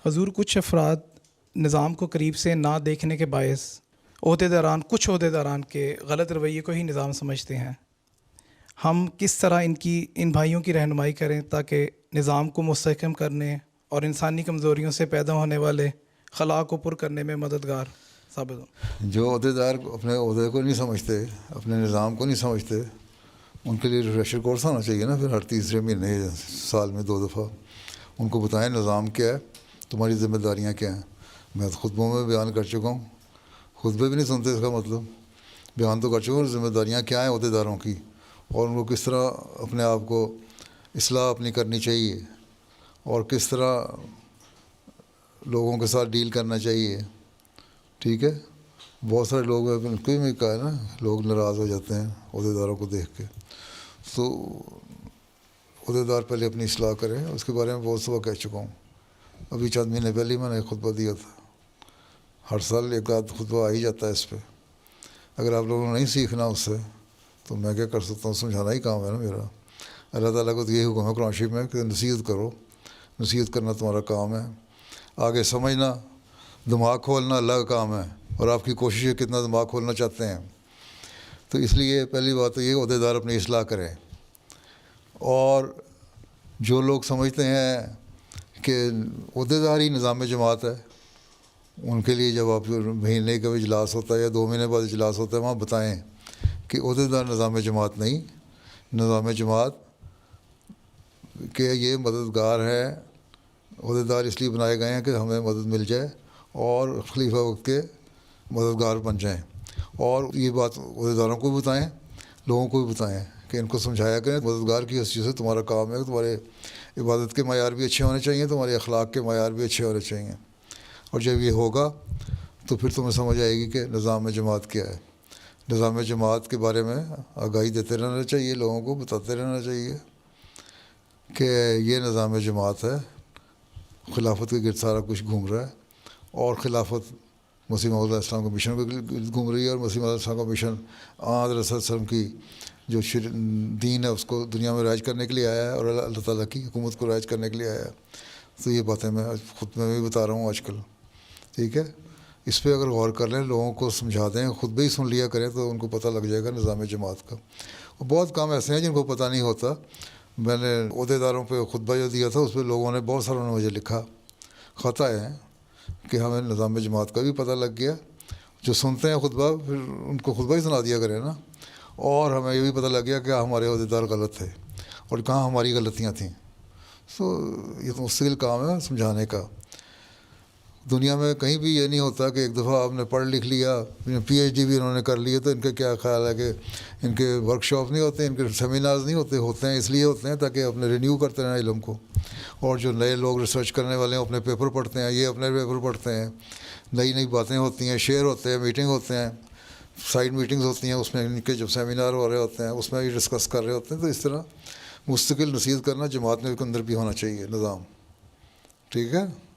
حضور، کچھ افراد نظام کو قریب سے نہ دیکھنے کے باعث کچھ عہدیداران کے غلط رویے کو ہی نظام سمجھتے ہیں۔ ہم کس طرح ان بھائیوں کی رہنمائی کریں تاکہ نظام کو مستحکم کرنے اور انسانی کمزوریوں سے پیدا ہونے والے خلا کو پر کرنے میں مددگار ثابت ہوں؟ جو عہدیدار اپنے عہدے کو نہیں سمجھتے، اپنے نظام کو نہیں سمجھتے، ان کے لیے ریفریشر کورس ہونا چاہیے نا، پھر ہر تیسرے مہینے سال میں 2 دفعہ ان کو بتائیں نظام کیا ہے، تمہاری ذمہ داریاں کیا ہیں۔ میں تو خطبوں میں بیان کر چکا ہوں، خطبے بھی نہیں سنتے، اس کا مطلب بیان تو کر چکا ہوں ذمہ داریاں کیا ہیں عہدیداروں کی، اور ان کو کس طرح اپنے آپ کو اصلاح اپنی کرنی چاہیے، اور کس طرح لوگوں کے ساتھ ڈیل کرنا چاہیے۔ ٹھیک ہے، بہت سارے لوگ ان کو بھی کہا ہے نا، لوگ ناراض ہو جاتے ہیں عہدیداروں کو دیکھ کے، تو عہدیدار پہلے اپنی اصلاح کریں، اس کے بارے میں بہت سوا کہہ چکا ہوں۔ ابھی چند مہینے پہلے ہی میں نے ایک خطبہ دیا تھا، ہر سال ایک آدھ خطبہ آ ہی جاتا ہے اس پہ۔ اگر آپ لوگوں نے نہیں سیکھنا اس سے تو میں کیا کر سکتا ہوں، سمجھانا ہی کام ہے نا میرا۔ اللہ تعالیٰ کو تو یہی حکم ہے قرآن شریف میں کہ نصیحت کرو، نصیحت کرنا تمہارا کام ہے، آگے سمجھنا، دماغ کھولنا اللہ کا کام ہے، اور آپ کی کوشش ہے کتنا دماغ کھولنا چاہتے ہیں۔ تو اس لیے پہلی بات تو یہ عہدیدار اپنی اصلاح کریں، اور جو لوگ سمجھتے ہیں کہ عہدیدار ہی نظام جماعت ہے، ان کے لیے جب آپ مہینے کا اجلاس ہوتا ہے یا 2 مہینے بعد اجلاس ہوتا ہے، وہاں بتائیں کہ عہدیدار نظام جماعت نہیں، نظام جماعت کہ یہ مددگار ہے، عہدیدار اس لیے بنائے گئے ہیں کہ ہمیں مدد مل جائے اور خلیفہ وقت کے مددگار بن جائیں۔ اور یہ بات عہدیداروں کو بھی بتائیں، لوگوں کو بھی بتائیں کہ ان کو سمجھایا کریں مددگار کی حیثیت سے تمہارا کام ہے کہ تمہارے عبادت کے معیار بھی اچھے ہونے چاہیے، تمہارے اخلاق کے معیار بھی اچھے ہونے چاہیے، اور جب یہ ہوگا تو پھر تمہیں سمجھ آئے گی کہ نظام جماعت کیا ہے۔ نظام جماعت کے بارے میں آگاہی دیتے رہنا چاہیے، لوگوں کو بتاتے رہنا چاہیے کہ یہ نظام جماعت ہے، خلافت کے گرد سارا کچھ گھوم رہا ہے، اور خلافت مسیح موعود علیہ السلام کے مشن کے گرد گھوم رہی ہے، اور مسیح موعود علیہ السلام کا مشن آن حضرت صلی اللہ علیہ وسلم کی جو دین ہے اس کو دنیا میں رائج کرنے کے لیے آیا ہے، اور اللہ تعالیٰ کی حکومت کو رائج کرنے کے لیے آیا ہے۔ تو یہ باتیں میں خود میں بھی بتا رہا ہوں آج کل، ٹھیک ہے۔ اس پہ اگر غور کر لیں، لوگوں کو سمجھا دیں، خود بھی سن لیا کریں، تو ان کو پتہ لگ جائے گا نظام جماعت کا۔ اور بہت کام ایسے ہیں جن کو پتہ نہیں ہوتا۔ میں نے عہدیداروں پہ خطبہ جو دیا تھا، اس پہ لوگوں نے بہت ساروں نے مجھے لکھا خطا ہے کہ ہمیں نظام جماعت کا بھی پتہ لگ گیا۔ جو سنتے ہیں خطبہ، پھر ان کو خطبہ ہی سنا دیا کرے نا، اور ہمیں یہ بھی پتہ لگ گیا کہ ہمارے عہدیدار غلط تھے اور کہاں ہماری غلطیاں تھیں۔ تو یہ تو مستقل کام ہے سمجھانے کا۔ دنیا میں کہیں بھی یہ نہیں ہوتا کہ ایک دفعہ آپ نے پڑھ لکھ لیا، پی ایچ ڈی بھی انہوں نے کر لی ہے، تو ان کا کیا خیال ہے کہ ان کے ورک شاپ نہیں ہوتے، ان کے سیمینارز نہیں ہوتے، ہوتے ہیں اس لیے ہوتے ہیں تاکہ اپنے رینیو کرتے رہیں علم کو۔ اور جو نئے لوگ ریسرچ کرنے والے ہیں اپنے پیپر پڑھتے ہیں، یہ اپنے پیپر پڑھتے ہیں، نئی نئی باتیں ہوتی ہیں، شیئر ہوتے ہیں، میٹنگ ہوتے ہیں، سائڈ میٹنگز ہوتی ہیں، اس میں ان کے جب سیمینار ہو رہے ہوتے ہیں اس میں بھی ڈسکس کر رہے ہوتے ہیں۔ تو اس طرح مستقل نصیحت کرنا جماعت میں کے اندر بھی ہونا چاہیے نظام، ٹھیک ہے۔